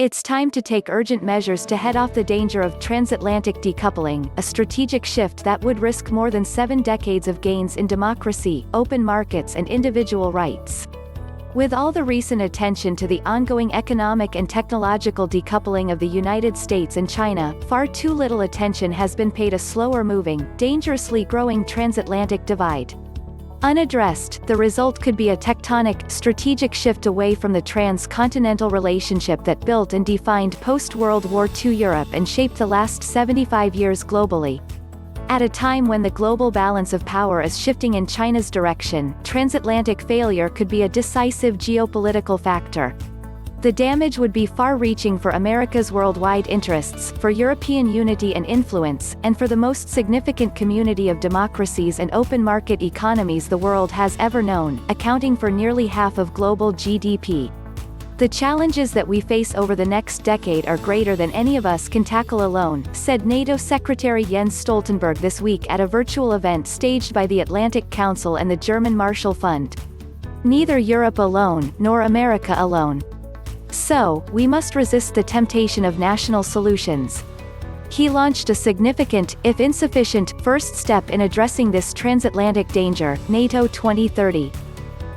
It's time to take urgent measures to head off the danger of transatlantic decoupling, a strategic shift that would risk more than 7 decades of gains in democracy, open markets and individual rights. With all the recent attention to the ongoing economic and technological decoupling of the United States and China, far too little attention has been paid a slower-moving, dangerously growing transatlantic divide. Unaddressed, the result could be a tectonic, strategic shift away from the trans-continental relationship that built and defined post-World War II Europe and shaped the last 75 years globally. At a time when the global balance of power is shifting in China's direction, transatlantic failure could be a decisive geopolitical factor. The damage would be far-reaching for America's worldwide interests, for European unity and influence, and for the most significant community of democracies and open-market economies the world has ever known, accounting for nearly half of global GDP. The challenges that we face over the next decade are greater than any of us can tackle alone, said NATO Secretary Jens Stoltenberg this week at a virtual event staged by the Atlantic Council and the German Marshall Fund. Neither Europe alone, nor America alone. So, we must resist the temptation of national solutions. He launched a significant, if insufficient, first step in addressing this transatlantic danger, NATO 2030.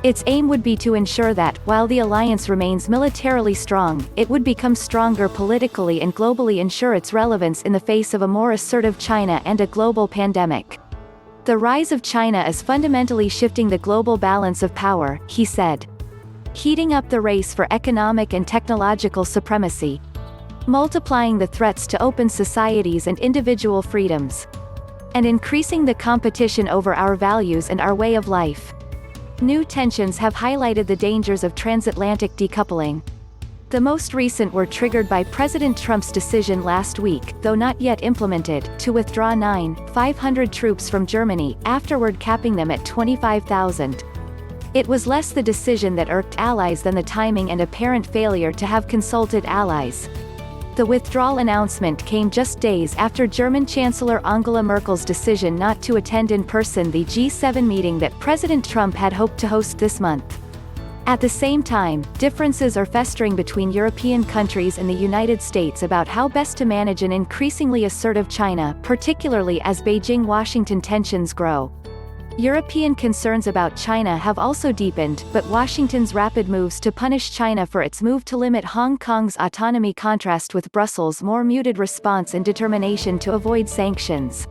Its aim would be to ensure that, while the alliance remains militarily strong, it would become stronger politically and globally ensure its relevance in the face of a more assertive China and a global pandemic. The rise of China is fundamentally shifting the global balance of power, he said. Heating up the race for economic and technological supremacy. Multiplying the threats to open societies and individual freedoms. And increasing the competition over our values and our way of life. New tensions have highlighted the dangers of transatlantic decoupling. The most recent were triggered by President Trump's decision last week, though not yet implemented, to withdraw 9,500 troops from Germany, afterward capping them at 25,000. It was less the decision that irked allies than the timing and apparent failure to have consulted allies. The withdrawal announcement came just days after German Chancellor Angela Merkel's decision not to attend in person the G7 meeting that President Trump had hoped to host this month. At the same time, differences are festering between European countries and the United States about how best to manage an increasingly assertive China, particularly as Beijing-Washington tensions grow. European concerns about China have also deepened, but Washington's rapid moves to punish China for its move to limit Hong Kong's autonomy contrast with Brussels' more muted response and determination to avoid sanctions.